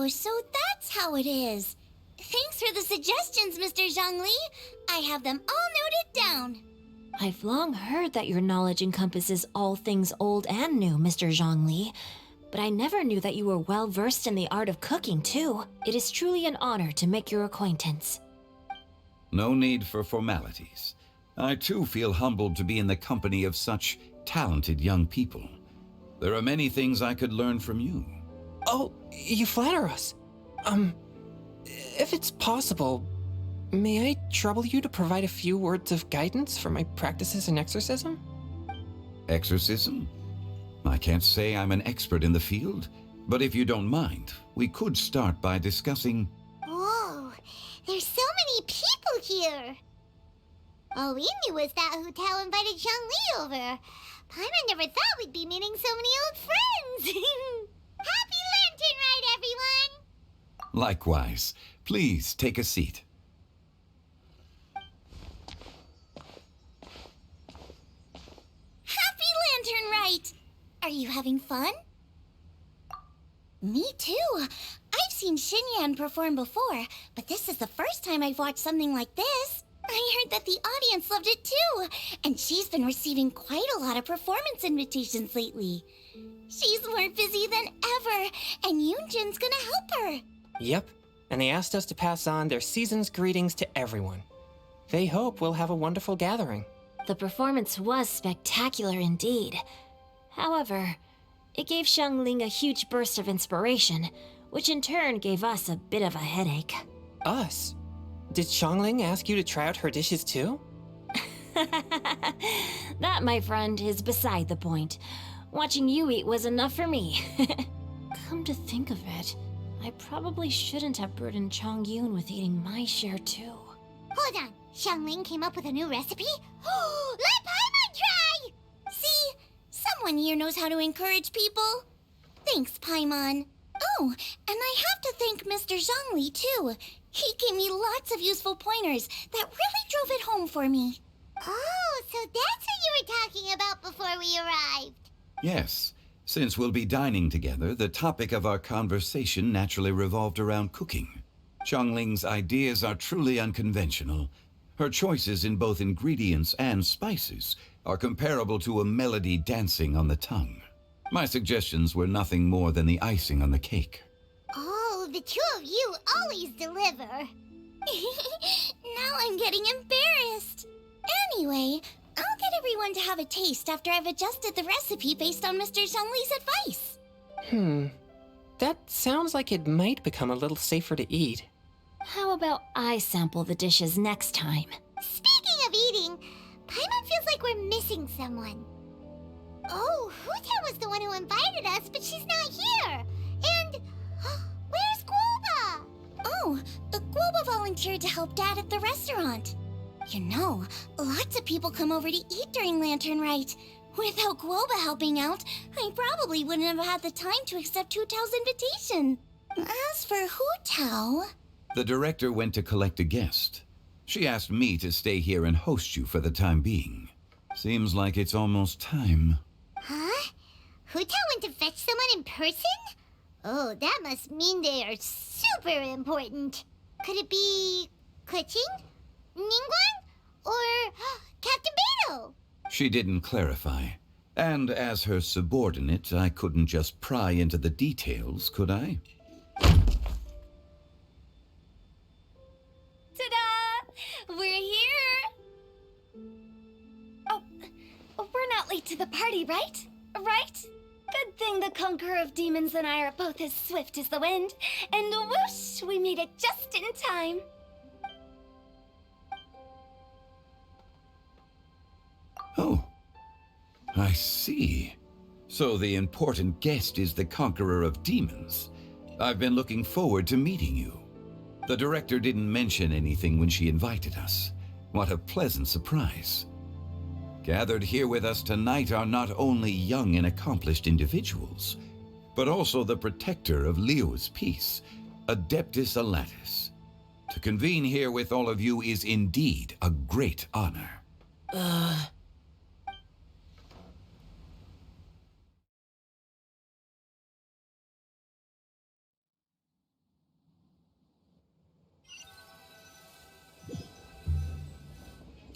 Oh, so that's how it is. Thanks for the suggestions, Mr. Zhongli. I have them all noted down. I've long heard that your knowledge encompasses all things old and new, Mr. Zhongli. But I never knew that you were well versed in the art of cooking, too. It is truly an honor to make your acquaintance. No need for formalities. I too feel humbled to be in the company of such talented young people. There are many things I could learn from you. Oh, you flatter us. If it's possible, may I trouble you to provide a few words of guidance for my practices in exorcism? Exorcism? I can't say I'm an expert in the field, but if you don't mind, we could start by discussing... Whoa, there's so many people here. All we knew was that Hu Tao invited Zhongli over. Paimon never thought we'd be meeting so many old friends. Happy Lantern Rite, everyone! Likewise. Please take a seat. Happy Lantern Rite! Are you having fun? Me too. I've seen Xinyan perform before, but this is the first time I've watched something like this. I heard that the audience loved it too, and she's been receiving quite a lot of performance invitations lately. She's more busy than ever, and Yoonjin's gonna help her. Yep, and they asked us to pass on their season's greetings to everyone. They hope we'll have a wonderful gathering. The performance was spectacular indeed. However, it gave Xiangling a huge burst of inspiration, which in turn gave us a bit of a headache. Us? Did Xiangling ask you to try out her dishes too? That, my friend, is beside the point. Watching you eat was enough for me. Come to think of it, I probably shouldn't have burdened Chongyun with eating my share too. Hold on, Xiangling came up with a new recipe? Let Paimon try! See, someone here knows how to encourage people. Thanks, Paimon. Oh, and I have to thank Mr. Zhongli too. He gave me lots of useful pointers that really drove it home for me. Oh, so that's what you were talking about before we arrived. Yes. Since we'll be dining together, the topic of our conversation naturally revolved around cooking. Xiangling's ideas are truly unconventional. Her choices in both ingredients and spices are comparable to a melody dancing on the tongue. My suggestions were nothing more than the icing on the cake. Oh, the two of you always deliver. Now I'm getting embarrassed. Anyway, I'll get everyone to have a taste after I've adjusted the recipe based on Mr. Zhongli's advice. That sounds like it might become a little safer to eat. How about I sample the dishes next time? Speaking of eating, Paimon feels like we're missing someone. Oh, Hu-Tao was the one who invited us, but she's not here. And where's Guoba? Oh, Guoba volunteered to help Dad at the restaurant. You know, lots of people come over to eat during Lantern Rite. Without Guoba helping out, I probably wouldn't have had the time to accept Hu-Tao's invitation. As for Hu-Tao... The director went to collect a guest. She asked me to stay here and host you for the time being. Seems like it's almost time. Huh? Hu-Tao went to fetch someone in person? Oh, that must mean they are super important. Could it be... Keqing? Ningguang? Or Captain Beidou? She didn't clarify. And as her subordinate, I couldn't just pry into the details, could I? Ta-da! We're here! Oh, we're not late to the party, right? Right? Good thing the Conqueror of Demons and I are both as swift as the wind. And whoosh, we made it just in time. Oh, I see. So the important guest is the Conqueror of Demons. I've been looking forward to meeting you. The director didn't mention anything when she invited us. What a pleasant surprise. Gathered here with us tonight are not only young and accomplished individuals, but also the protector of Liu's peace, Adeptus Alatus. To convene here with all of you is indeed a great honor.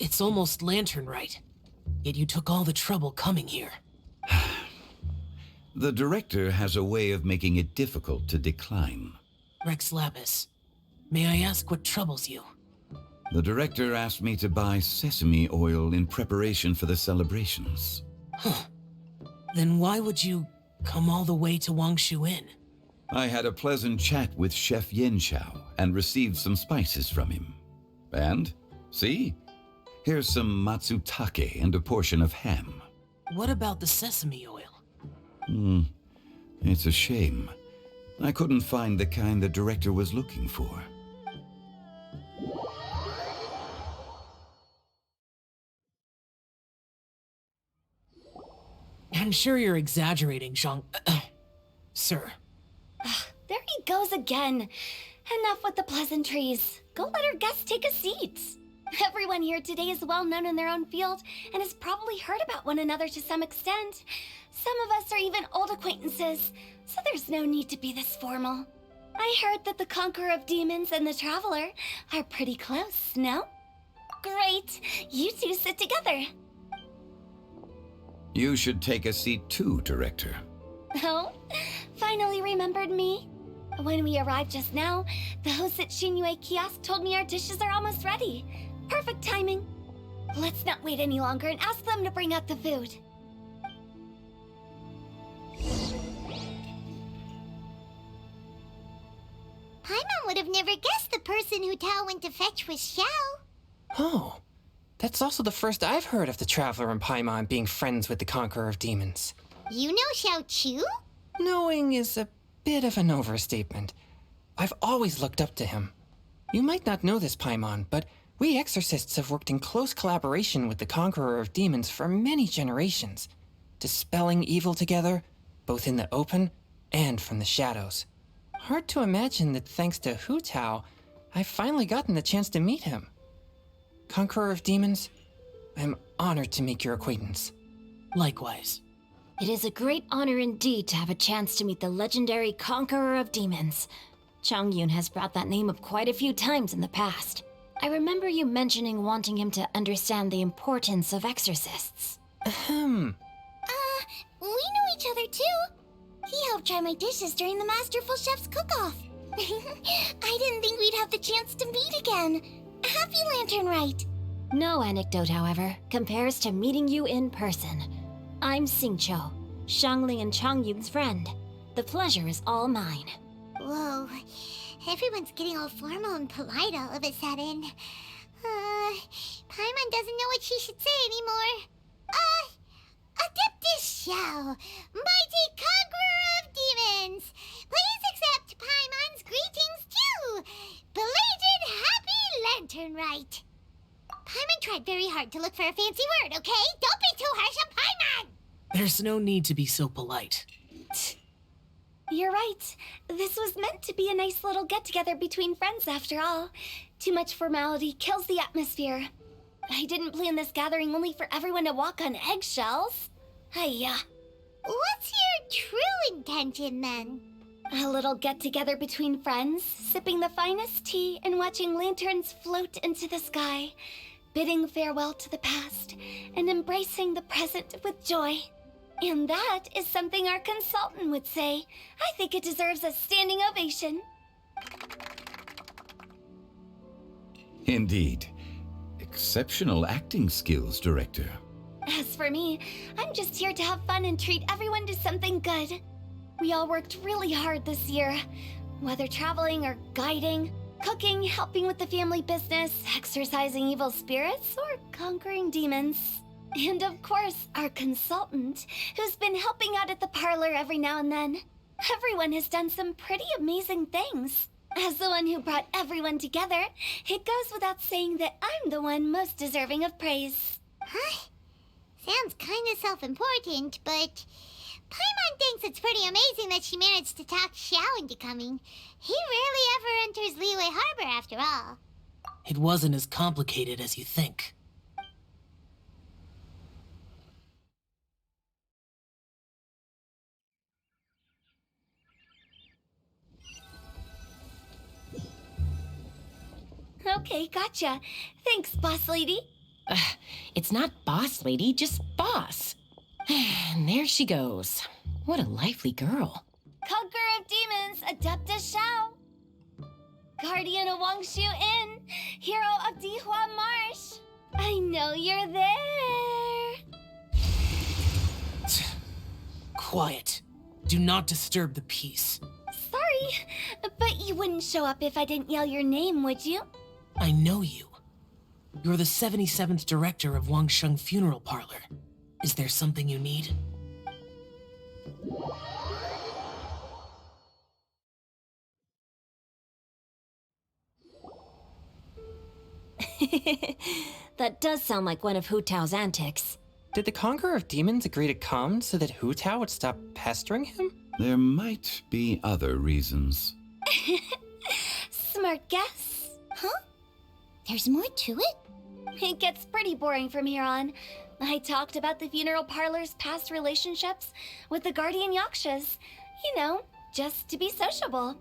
It's almost lantern right. Yet you took all the trouble coming here. The director has a way of making it difficult to decline. Rex Lapis, may I ask what troubles you? The director asked me to buy sesame oil in preparation for the celebrations. Huh. Then why would you come all the way to Wangshu Inn? I had a pleasant chat with Chef Yenshao and received some spices from him. And, see? Here's some matsutake and a portion of ham. What about the sesame oil? It's a shame. I couldn't find the kind the director was looking for. I'm sure you're exaggerating, Zhang... Sir. There he goes again. Enough with the pleasantries. Go let our guests take a seat. Everyone here today is well known in their own field and has probably heard about one another to some extent. Some of us are even old acquaintances, so there's no need to be this formal. I heard that the Conqueror of Demons and the Traveler are pretty close, no? Great. You two sit together. You should take a seat too, Director. Oh, finally remembered me? When we arrived just now, the host at Shinyue Kiosk told me our dishes are almost ready. Perfect timing. Let's not wait any longer and ask them to bring out the food. Paimon would have never guessed the person who Tao went to fetch was Xiao. Oh, that's also the first I've heard of the Traveler and Paimon being friends with the Conqueror of Demons. You know Xiao Chu? Knowing is a bit of an overstatement. I've always looked up to him. You might not know this, Paimon, but we exorcists have worked in close collaboration with the Conqueror of Demons for many generations, dispelling evil together, both in the open and from the shadows. Hard to imagine that thanks to Hu Tao, I've finally gotten the chance to meet him. Conqueror of Demons, I'm honored to make your acquaintance. Likewise. It is a great honor indeed to have a chance to meet the legendary Conqueror of Demons. Changyun has brought that name up quite a few times in the past. I remember you mentioning wanting him to understand the importance of exorcists. We know each other too. He helped try my dishes during the Masterful Chef's cook-off. I didn't think we'd have the chance to meet again. Happy Lantern Rite. No anecdote, however, compares to meeting you in person. I'm Xingqiu, Shangling and Changyun's friend. The pleasure is all mine. Whoa, everyone's getting all formal and polite all of a sudden. Paimon doesn't know what she should say anymore. Adeptus Xiao, mighty conqueror of demons, please accept Paimon's greetings too. Belated Happy Lantern Rite. Paimon tried very hard to look for a fancy word, okay? Don't be too harsh on Paimon! There's no need to be so polite. You're right. This was meant to be a nice little get-together between friends after all. Too much formality kills the atmosphere. I didn't plan this gathering only for everyone to walk on eggshells. Hiya. What's your true intention then? A little get-together between friends, sipping the finest tea and watching lanterns float into the sky, bidding farewell to the past and embracing the present with joy. And that is something our consultant would say. I think it deserves a standing ovation. Indeed. Exceptional acting skills, Director. As for me, I'm just here to have fun and treat everyone to something good. We all worked really hard this year, whether traveling or guiding, cooking, helping with the family business, exorcising evil spirits, or conquering demons. And of course, our consultant, who's been helping out at the parlor every now and then. Everyone has done some pretty amazing things. As the one who brought everyone together, it goes without saying that I'm the one most deserving of praise. Huh? Sounds kinda self-important, but Paimon thinks it's pretty amazing that she managed to talk Xiao into coming. He rarely ever enters Liyue Harbor after all. It wasn't as complicated as you think. Okay, gotcha. Thanks, boss lady. It's not boss lady, just boss. And there she goes. What a lively girl. Conqueror of Demons, Adeptus Shao. Guardian of Wangshu Inn, hero of Dihua Marsh. I know you're there. Quiet. Do not disturb the peace. Sorry, but you wouldn't show up if I didn't yell your name, would you? I know you. You're the 77th director of Wangsheng Funeral Parlor. Is there something you need? That does sound like one of Hu Tao's antics. Did the Conqueror of Demons agree to come so that Hu Tao would stop pestering him? There might be other reasons. Smart guess. Huh? There's more to it? It gets pretty boring from here on. I talked about the funeral parlor's past relationships with the guardian yakshas. You know, just to be sociable.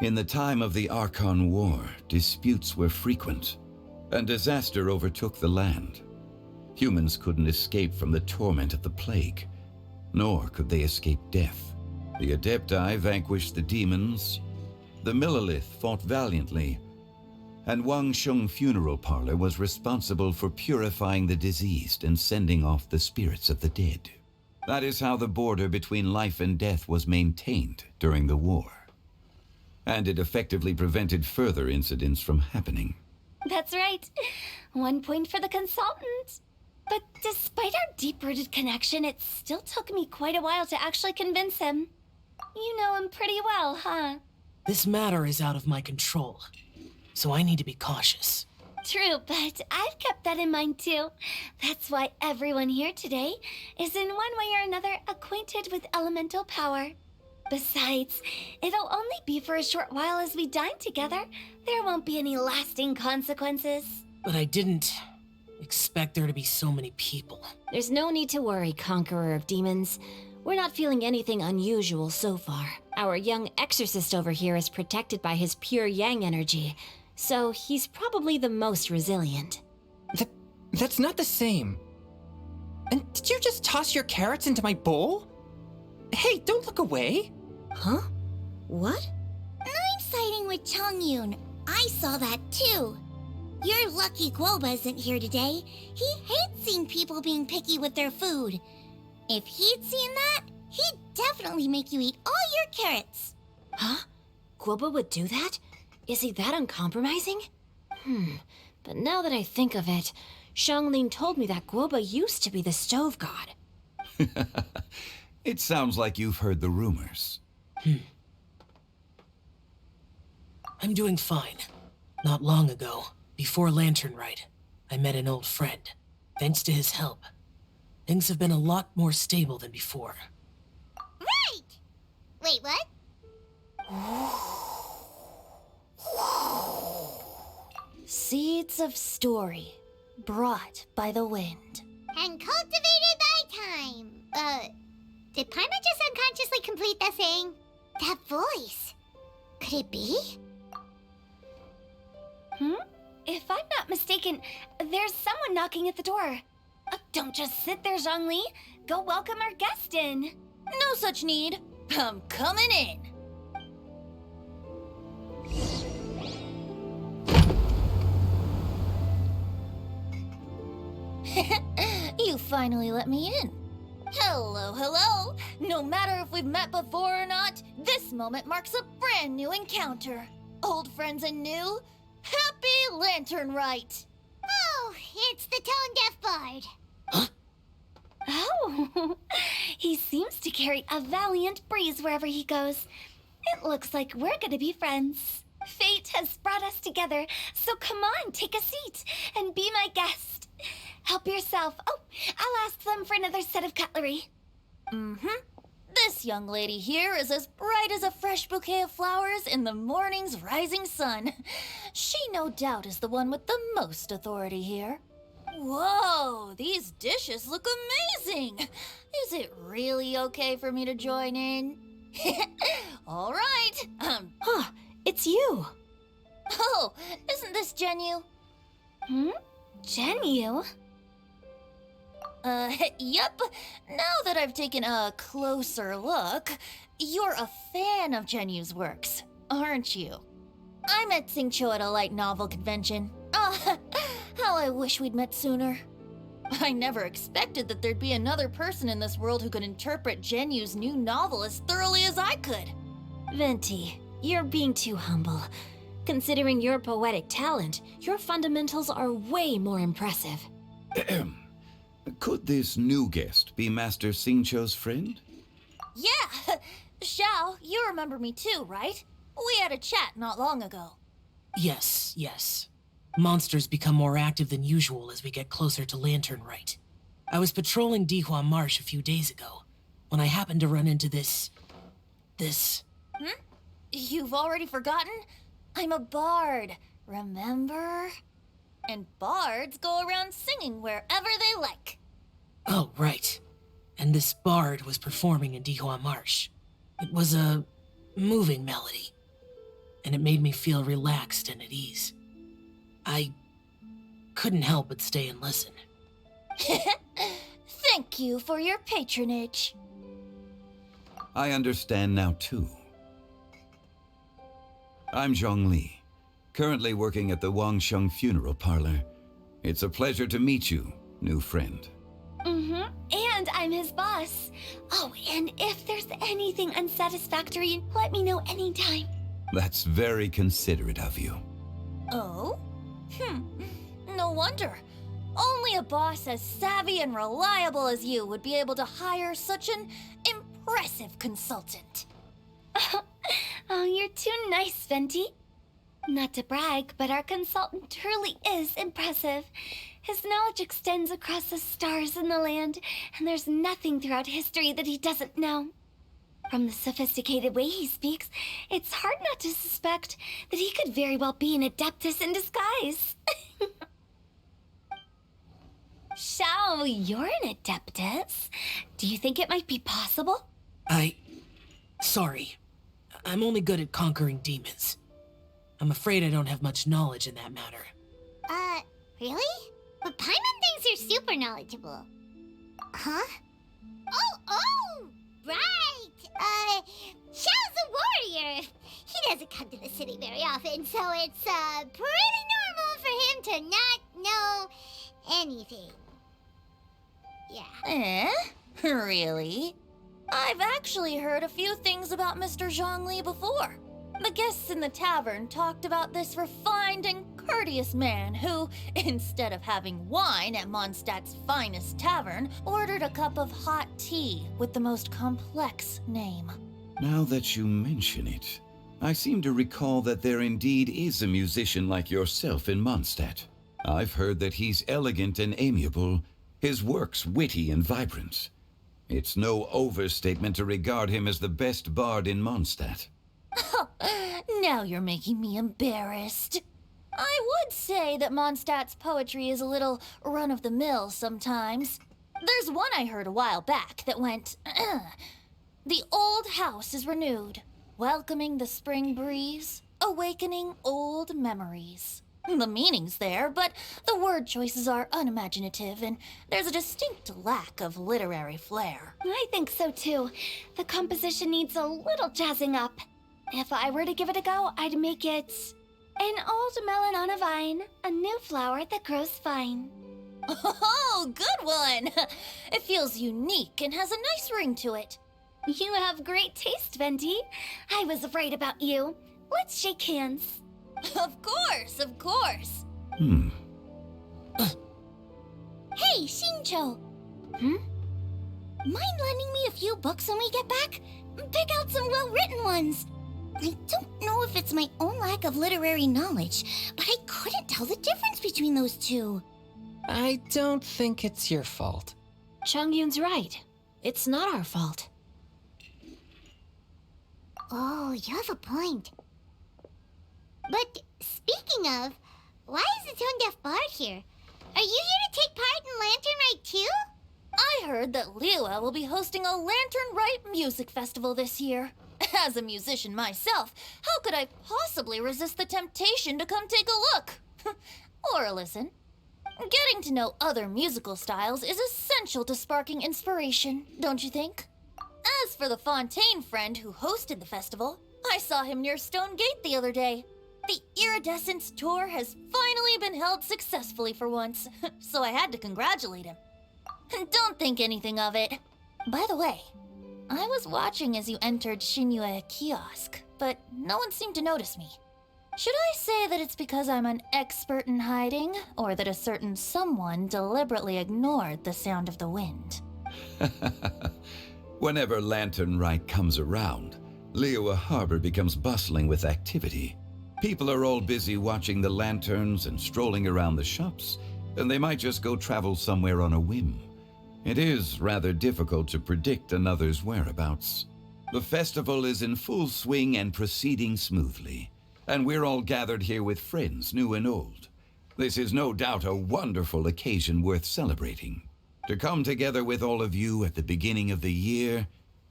In the time of the Archon War, disputes were frequent, and disaster overtook the land. Humans couldn't escape from the torment of the plague, nor could they escape death. The Adepti vanquished the demons, the Millelith fought valiantly, and Wangsheng Funeral Parlor was responsible for purifying the diseased and sending off the spirits of the dead. That is how the border between life and death was maintained during the war. And it effectively prevented further incidents from happening. That's right. 1 point for the consultant. But despite our deep-rooted connection, it still took me quite a while to actually convince him. You know him pretty well, huh? This matter is out of my control, so I need to be cautious. True, but I've kept that in mind too. That's why everyone here today is in one way or another acquainted with elemental power. Besides, it'll only be for a short while as we dine together. There won't be any lasting consequences. But I didn't expect there to be so many people. There's no need to worry, Conqueror of Demons. We're not feeling anything unusual so far. Our young exorcist over here is protected by his pure yang energy, so he's probably the most resilient. That's not the same. And did you just toss your carrots into my bowl? Hey, don't look away. Huh? What? I'm siding with Chongyun. I saw that too. You're lucky Guoba isn't here today. He hates seeing people being picky with their food. If he'd seen that, he'd definitely make you eat all your carrots. Huh? Guoba would do that? Is he that uncompromising? But now that I think of it, Xianglin told me that Guoba used to be the stove god. It sounds like you've heard the rumors. I'm doing fine. Not long ago, before Lantern Rite, I met an old friend. Thanks to his help, things have been a lot more stable than before. Right! Wait, what? Seeds of story, brought by the wind. And cultivated by time. Did Paimon just unconsciously complete the thing? That voice. Could it be? If I'm not mistaken, there's someone knocking at the door. Don't just sit there, Zhongli. Go welcome our guest in. No such need. I'm coming in. You finally let me in. Hello, hello. No matter if we've met before or not, this moment marks a brand new encounter. Old friends and new. Happy Lantern Rite. Oh, it's the tone-deaf bard. Oh, he seems to carry a valiant breeze wherever he goes. It looks like we're gonna be friends. Fate has brought us together, so come on, take a seat and be my guest. Help yourself. Oh, I'll ask them for another set of cutlery. This young lady here is as bright as a fresh bouquet of flowers in the morning's rising sun. She no doubt is the one with the most authority here. Whoa, these dishes look amazing. Is it really okay for me to join in? All right. Huh, it's you. Oh, isn't this Genyu? Genyu? Yep. Now that I've taken a closer look, you're a fan of Genyu's works, aren't you? I met Xingqiu at a light novel convention. Oh, how I wish we'd met sooner. I never expected that there'd be another person in this world who could interpret Genyu's new novel as thoroughly as I could. Venti, you're being too humble. Considering your poetic talent, your fundamentals are way more impressive. Could this new guest be Master Xingqiu's friend? Yeah! Xiao, you remember me too, right? We had a chat not long ago. Yes. Monsters become more active than usual as we get closer to Lantern Rite. I was patrolling Dihua Marsh a few days ago, when I happened to run into this... You've already forgotten? I'm a bard, remember? And bards go around singing wherever they like. Oh, right. And this bard was performing in Dihua Marsh. It was a moving melody, and it made me feel relaxed and at ease. I couldn't help but stay and listen. Thank you for your patronage. I understand now, too. I'm Zhongli, currently working at the Wangsheng Funeral Parlor. It's a pleasure to meet you, new friend. And I'm his boss. Oh, and if there's anything unsatisfactory, let me know anytime. That's very considerate of you. Oh? No wonder. Only a boss as savvy and reliable as you would be able to hire such an impressive consultant. Oh, you're too nice, Venti. Not to brag, but our consultant truly is impressive. His knowledge extends across the stars and the land, and there's nothing throughout history that he doesn't know. From the sophisticated way he speaks, it's hard not to suspect that he could very well be an adeptus in disguise. Xiao, you're an adeptus. Do you think it might be possible? Sorry. I'm only good at conquering demons. I'm afraid I don't have much knowledge in that matter. Really? But Paimon thinks you're super knowledgeable. Huh? Oh, right! Xiao's a warrior! He doesn't come to the city very often, so it's, pretty normal for him to not know anything. Yeah. Really? I've actually heard a few things about Mr. Zhongli before. The guests in the tavern talked about this refined and courteous man who, instead of having wine at Mondstadt's finest tavern, ordered a cup of hot tea with the most complex name. Now that you mention it, I seem to recall that there indeed is a musician like yourself in Mondstadt. I've heard that he's elegant and amiable, his works witty and vibrant. It's no overstatement to regard him as the best bard in Mondstadt. Now you're making me embarrassed. I would say that Mondstadt's poetry is a little run-of-the-mill sometimes. There's one I heard a while back that went, The old house is renewed, welcoming the spring breeze, awakening old memories. The meaning's there, but the word choices are unimaginative, and there's a distinct lack of literary flair. I think so too. The composition needs a little jazzing up. If I were to give it a go, I'd make it an old melon on a vine, a new flower that grows fine. Oh, good one! It feels unique and has a nice ring to it. You have great taste, Venti. I was right about you. Let's shake hands. Of course. Hey, Xingqiu! Mind lending me a few books when we get back? Pick out some well-written ones. I don't know if it's my own lack of literary knowledge, but I couldn't tell the difference between those two. I don't think it's your fault. Chongyun's right. It's not our fault. Oh, you have a point. But speaking of, why is the tone-deaf bard here? Are you here to take part in Lantern Rite too? I heard that Liyue will be hosting a Lantern Rite music festival this year. As a musician myself, how could I possibly resist the temptation to come take a look? Or listen. Getting to know other musical styles is essential to sparking inspiration, don't you think? As for the Fontaine friend who hosted the festival, I saw him near Stone Gate the other day. The Iridescence tour has finally been held successfully for once, so I had to congratulate him. Don't think anything of it. By the way, I was watching as you entered Shinyue Kiosk, but no one seemed to notice me. Should I say that it's because I'm an expert in hiding, or that a certain someone deliberately ignored the sound of the wind? Whenever Lantern Rite comes around, Liyue Harbor becomes bustling with activity. People are all busy watching the lanterns and strolling around the shops, and they might just go travel somewhere on a whim. It is rather difficult to predict another's whereabouts. The festival is in full swing and proceeding smoothly, and we're all gathered here with friends, new and old. This is no doubt a wonderful occasion worth celebrating. To come together with all of you at the beginning of the year,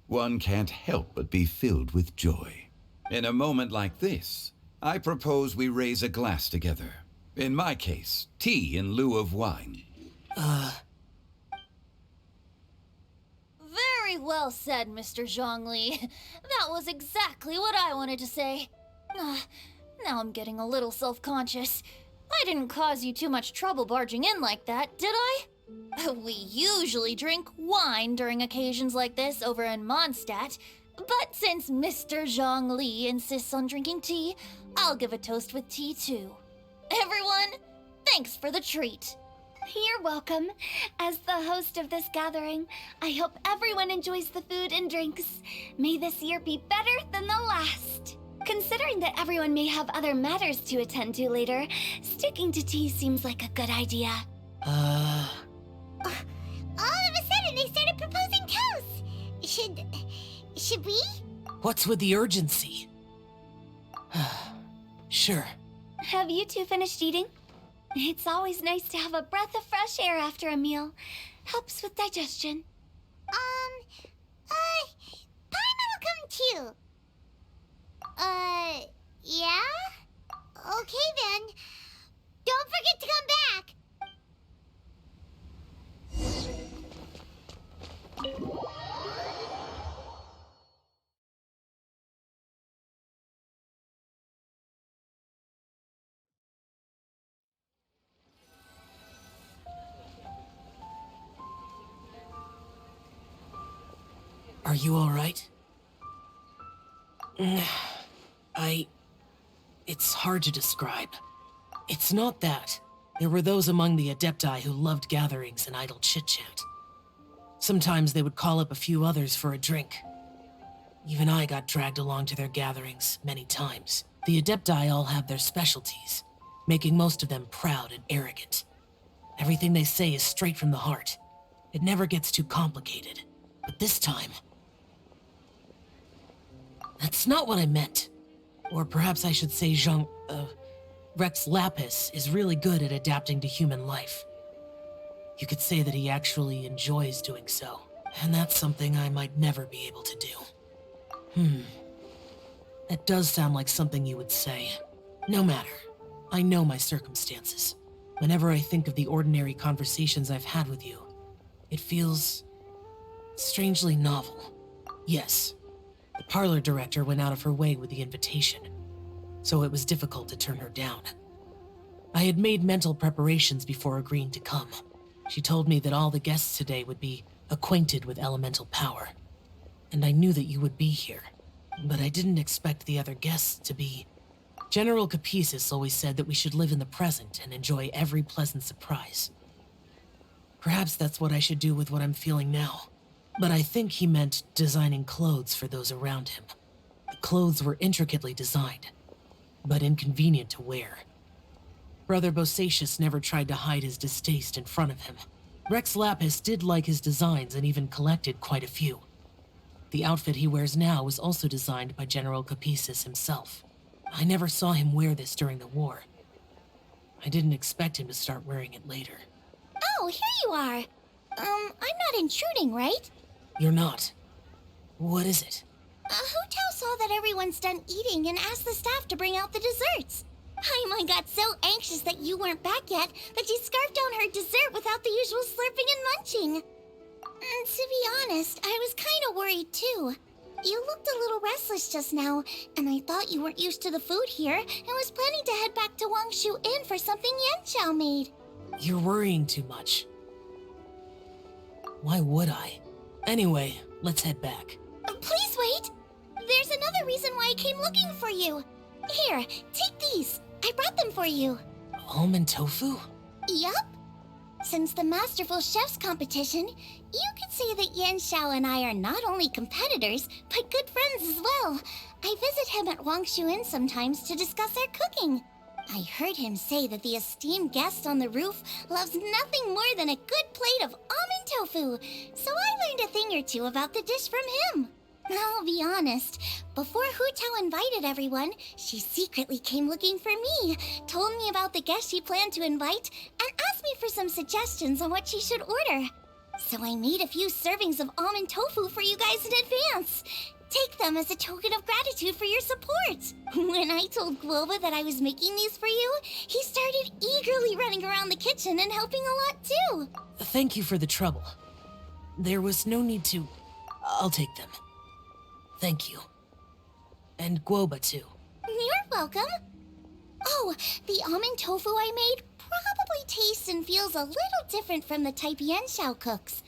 one can't help but be filled with joy. In a moment like this, I propose we raise a glass together. In my case, tea in lieu of wine. Very well said, Mr. Zhongli. That was exactly what I wanted to say. Now I'm getting a little self-conscious. I didn't cause you too much trouble barging in like that, did I? We usually drink wine during occasions like this over in Mondstadt, but since Mr. Zhongli insists on drinking tea, I'll give a toast with tea too. Everyone, thanks for the treat. You're welcome. As the host of this gathering, I hope everyone enjoys the food and drinks. May this year be better than the last. Considering that everyone may have other matters to attend to later, sticking to tea seems like a good idea. All of a sudden, they started proposing toasts. Should we? What's with the urgency? Sure. Have you two finished eating? It's always nice to have a breath of fresh air after a meal. Helps with digestion. Paimon will come too. Yeah? Okay then. Don't forget to come back. Are you all right? It's hard to describe. It's not that. There were those among the Adepti who loved gatherings and idle chit-chat. Sometimes they would call up a few others for a drink. Even I got dragged along to their gatherings many times. The Adepti all have their specialties, making most of them proud and arrogant. Everything they say is straight from the heart. It never gets too complicated. But this time... That's not what I meant. Or perhaps I should say Rex Lapis is really good at adapting to human life. You could say that he actually enjoys doing so. And that's something I might never be able to do. That does sound like something you would say. No matter. I know my circumstances. Whenever I think of the ordinary conversations I've had with you, it feels strangely novel. Yes, the parlor director went out of her way with the invitation, so it was difficult to turn her down. I had made mental preparations before agreeing to come. She told me that all the guests today would be acquainted with elemental power, and I knew that you would be here, but I didn't expect the other guests to be... General Capisis always said that we should live in the present and enjoy every pleasant surprise. Perhaps that's what I should do with what I'm feeling now. But I think he meant designing clothes for those around him. The clothes were intricately designed, but inconvenient to wear. Brother Bosacius never tried to hide his distaste in front of him. Rex Lapis did like his designs and even collected quite a few. The outfit he wears now was also designed by General Capisis himself. I never saw him wear this during the war. I didn't expect him to start wearing it later. Oh, here you are. I'm not intruding, right? You're not. What is it? Hu Tao saw that everyone's done eating and asked the staff to bring out the desserts. Paimon got so anxious that you weren't back yet that she scarfed down her dessert without the usual slurping and munching. To be honest, I was kind of worried too. You looked a little restless just now, and I thought you weren't used to the food here and was planning to head back to Wangshu Inn for something Yanxiao made. You're worrying too much. Why would I? Anyway, let's head back. Please wait! There's another reason why I came looking for you. Here, take these. I brought them for you. Almond tofu? Yup. Since the Masterful Chef's competition, you could say that Yanxiao and I are not only competitors, but good friends as well. I visit him at Wangshu Inn sometimes to discuss our cooking. I heard him say that the esteemed guest on the roof loves nothing more than a good plate of almond tofu, so I learned a thing or two about the dish from him. I'll be honest, before Hu Tao invited everyone, she secretly came looking for me, told me about the guests she planned to invite, and asked me for some suggestions on what she should order. So I made a few servings of almond tofu for you guys in advance. Take them as a token of gratitude for your support. When I told Guoba that I was making these for you, he started eagerly running around the kitchen and helping a lot too. Thank you for the trouble. There was no need to... I'll take them. Thank you. And Guoba too. You're welcome. Oh, the almond tofu I made probably tastes and feels a little different from the type Yanxiao cooks.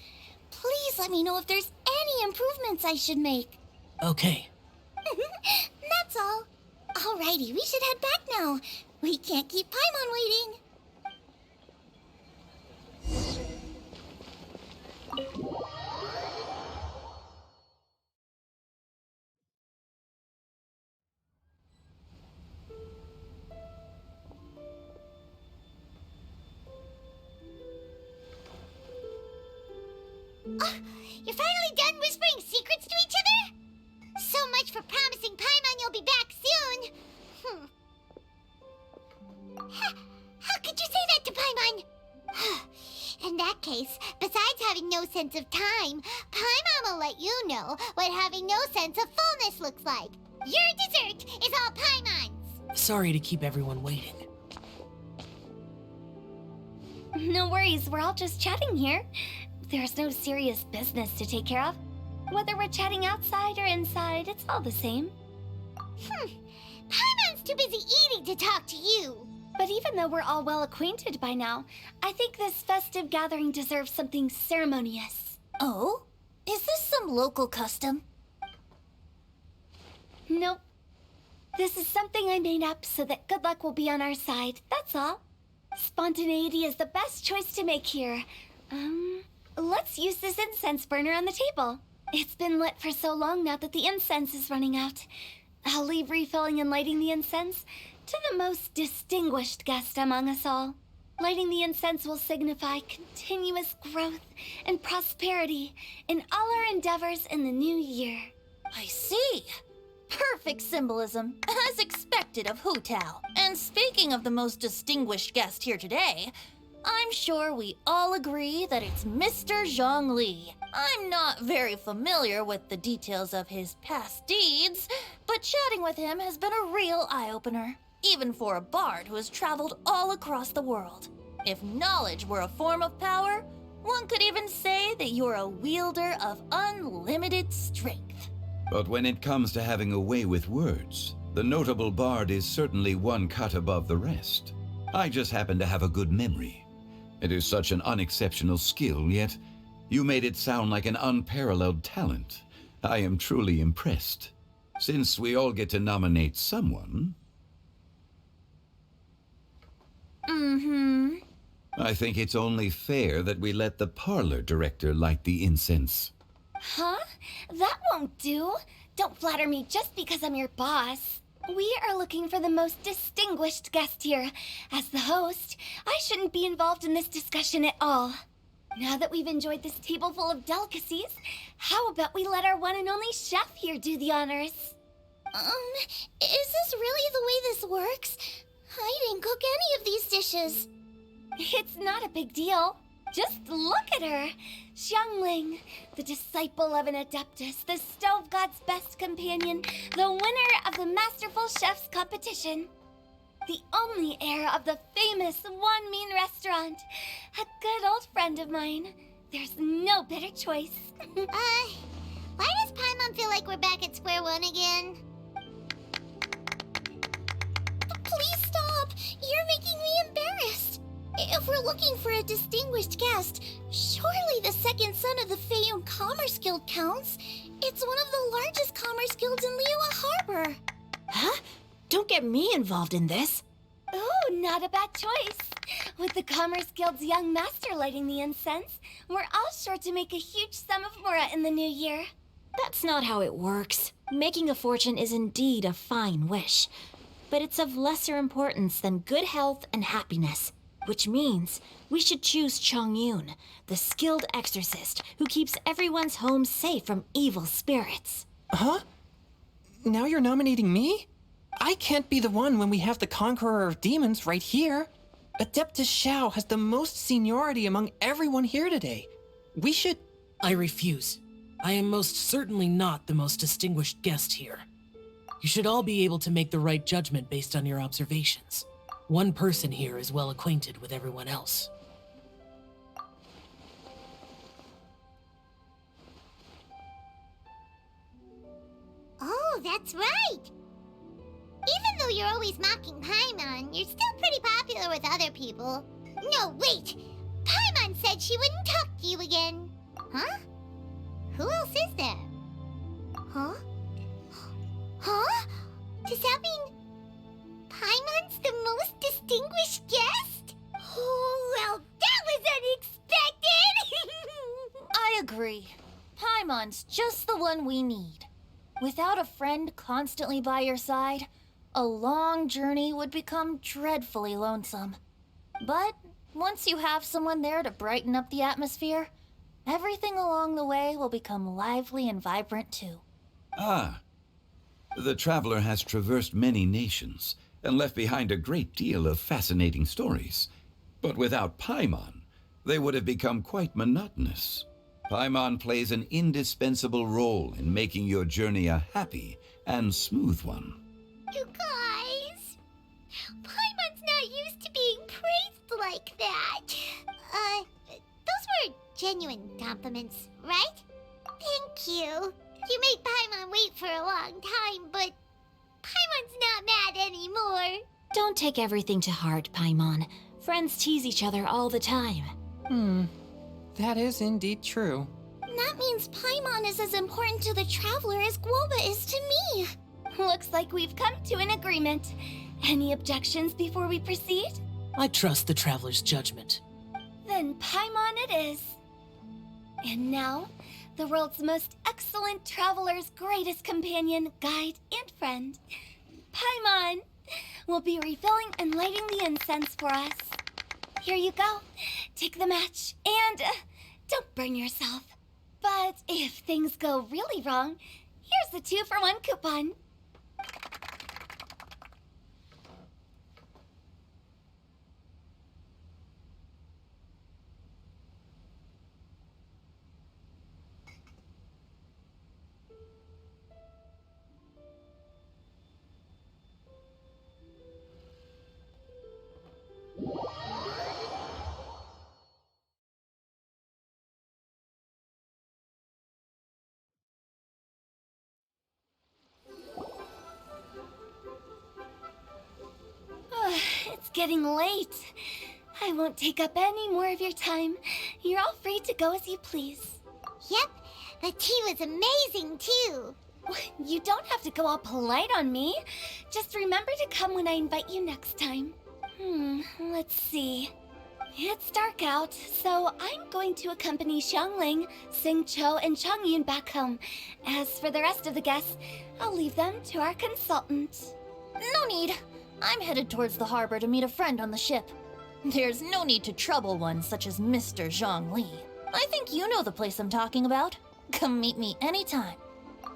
Please let me know if there's any improvements I should make. Okay. That's all. Alrighty, we should head back now. We can't keep Paimon waiting. You're finally done whispering secrets to each other? So much for promising Paimon you'll be back soon. How could you say that to Paimon? In that case, besides having no sense of time, Paimon will let you know what having no sense of fullness looks like. Your dessert is all Paimon's. Sorry to keep everyone waiting. No worries, we're all just chatting here. There's no serious business to take care of. Whether we're chatting outside or inside, it's all the same. Paimon's too busy eating to talk to you. But even though we're all well acquainted by now, I think this festive gathering deserves something ceremonious. Oh? Is this some local custom? Nope. This is something I made up so that good luck will be on our side, that's all. Spontaneity is the best choice to make here. Let's use this incense burner on the table. It's been lit for so long now that the incense is running out. I'll leave refilling and lighting the incense to the most distinguished guest among us all. Lighting the incense will signify continuous growth and prosperity in all our endeavors in the new year. I see. Perfect symbolism, as expected of Hu Tao. And speaking of the most distinguished guest here today, I'm sure we all agree that it's Mr. Zhongli. I'm not very familiar with the details of his past deeds, but chatting with him has been a real eye-opener, even for a bard who has traveled all across the world. If knowledge were a form of power, one could even say that you're a wielder of unlimited strength. But when it comes to having a way with words, the notable bard is certainly one cut above the rest. I just happen to have a good memory. It is such an unexceptional skill, yet you made it sound like an unparalleled talent. I am truly impressed. Since we all get to nominate someone... I think it's only fair that we let the parlor director light the incense. Huh? That won't do. Don't flatter me just because I'm your boss. We are looking for the most distinguished guest here. As the host, I shouldn't be involved in this discussion at all. Now that we've enjoyed this table full of delicacies, how about we let our one and only chef here do the honors? Is this really the way this works? I didn't cook any of these dishes. It's not a big deal. Just look at her. Xiangling, the disciple of an adeptus, the stove god's best companion, the winner of the Masterful Chef's competition. the only heir of the famous One Mean restaurant. A good old friend of mine. There's no better choice. Why does Paimon feel like we're back at square one again? Please stop! You're making me embarrassed. If we're looking for a distinguished guest, surely the second son of the Feiyun Commerce Guild counts. It's one of the largest commerce guilds in Liyue Harbor. Huh? Don't get me involved in this. Oh, not a bad choice. With the Commerce Guild's young master lighting the incense, we're all sure to make a huge sum of mora in the new year. That's not how it works. Making a fortune is indeed a fine wish, but it's of lesser importance than good health and happiness, which means we should choose Chongyun, the skilled exorcist who keeps everyone's home safe from evil spirits. Huh? Now you're nominating me? I can't be the one when we have the Conqueror of Demons right here. Adeptus Xiao has the most seniority among everyone here today. We should... I refuse. I am most certainly not the most distinguished guest here. You should all be able to make the right judgment based on your observations. One person here is well acquainted with everyone else. Oh, that's right! Even though you're always mocking Paimon, you're still pretty popular with other people. No, wait! Paimon said she wouldn't talk to you again. Huh? Who else is there? Huh? Huh? Does that mean Paimon's the most distinguished guest? Oh, well, that was unexpected! I agree. Paimon's just the one we need. Without a friend constantly by your side, a long journey would become dreadfully lonesome. But once you have someone there to brighten up the atmosphere, everything along the way will become lively and vibrant too. Ah. The traveler has traversed many nations and left behind a great deal of fascinating stories. But without Paimon, they would have become quite monotonous. Paimon plays an indispensable role in making your journey a happy and smooth one. You guys, Paimon's not used to being praised like that. Those were genuine compliments, right? Thank you. You made Paimon wait for a long time, but Paimon's not mad anymore. Don't take everything to heart, Paimon. Friends tease each other all the time. That is indeed true. That means Paimon is as important to the traveler as Guoba is to me. Looks like we've come to an agreement. Any objections before we proceed? I trust the traveler's judgment. Then Paimon it is. And now, the world's most excellent traveler's greatest companion, guide, and friend, Paimon, will be refilling and lighting the incense for us. Here you go. Take the match, and don't burn yourself. But if things go really wrong, here's the 2-for-1 coupon. It's getting late. I won't take up any more of your time. You're all free to go as you please. Yep, the tea was amazing too. You don't have to go all polite on me. Just remember to come when I invite you next time. Let's see. It's dark out, so I'm going to accompany Xiangling, Xingqiu, and Chongyun back home. As for the rest of the guests, I'll leave them to our consultant. No need. I'm headed towards the harbor to meet a friend on the ship. There's no need to trouble one such as Mr. Zhongli. I think you know the place I'm talking about. Come meet me anytime.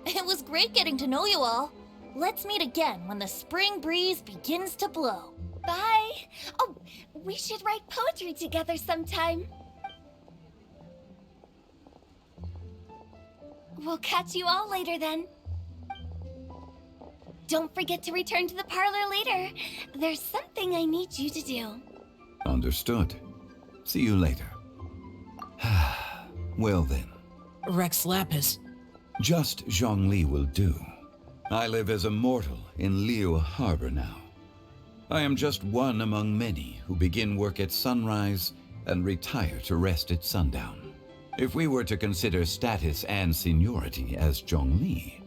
It was great getting to know you all. Let's meet again when the spring breeze begins to blow. Bye. Oh, we should write poetry together sometime. We'll catch you all later then. don't forget to return to the parlor later. There's something I need you to do. Understood. See you later. Well then. Rex Lapis. Just Zhongli will do. I live as a mortal in Liu Harbor now. I am just one among many who begin work at sunrise and retire to rest at sundown. If we were to consider status and seniority as Zhongli,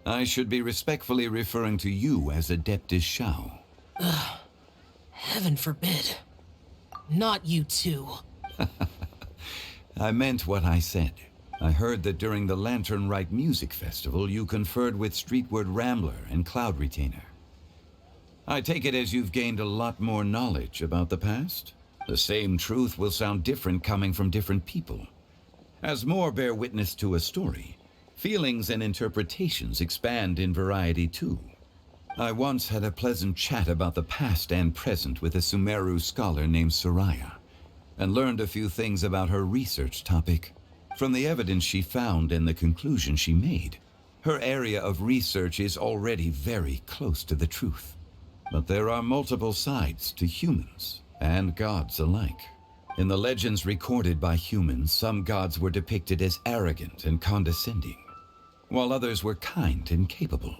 I should be respectfully referring to you as Adeptus Shao. Heaven forbid. Not you too. I meant what I said. I heard that during the Lantern Rite Music Festival, you conferred with Streetward Rambler and Cloud Retainer. I take it as you've gained a lot more knowledge about the past? The same truth will sound different coming from different people. As more bear witness to a story, feelings and interpretations expand in variety too. I once had a pleasant chat about the past and present with a Sumeru scholar named Soraya, and learned a few things about her research topic. From the evidence she found and the conclusion she made, her area of research is already very close to the truth. But there are multiple sides to humans and gods alike. In the legends recorded by humans, some gods were depicted as arrogant and condescending, while others were kind and capable.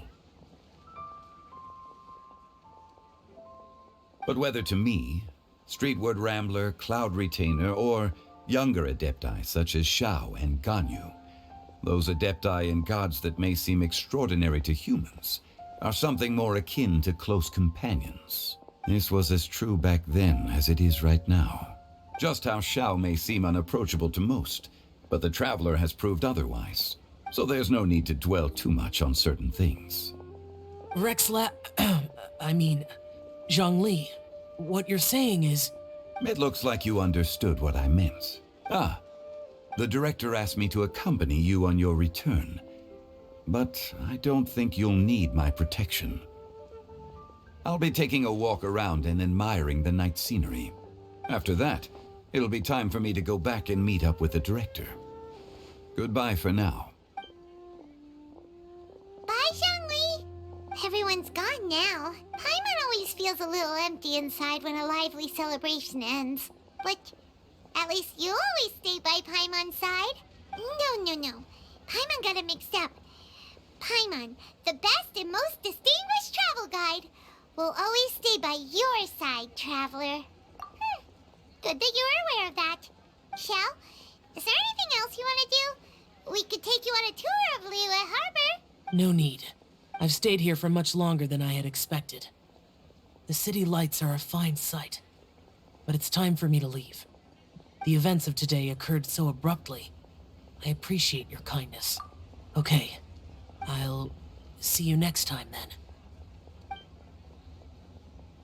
But whether to me, Streetward Rambler, Cloud Retainer, or younger adepti such as Shao and Ganyu, those adepti and gods that may seem extraordinary to humans, are something more akin to close companions. This was as true back then as it is right now. Just how Shao may seem unapproachable to most, but the Traveler has proved otherwise, so there's no need to dwell too much on certain things. Zhongli, what you're saying is... It looks like you understood what I meant. The director asked me to accompany you on your return, but I don't think you'll need my protection. I'll be taking a walk around and admiring the night scenery. After that, it'll be time for me to go back and meet up with the director. Goodbye for now. Bye, Zhongli. Everyone's gone now. Paimon always feels a little empty inside when a lively celebration ends. But at least you always stay by Paimon's side. No. Paimon got it mixed up. Paimon, the best and most distinguished travel guide, will always stay by your side, Traveler. Good that you're aware of that. Shell, is there anything else you want to do? We could take you on a tour of Liyue Harbor. No need. I've stayed here for much longer than I had expected. The city lights are a fine sight, but it's time for me to leave. The events of today occurred so abruptly. I appreciate your kindness. Okay, I'll see you next time then.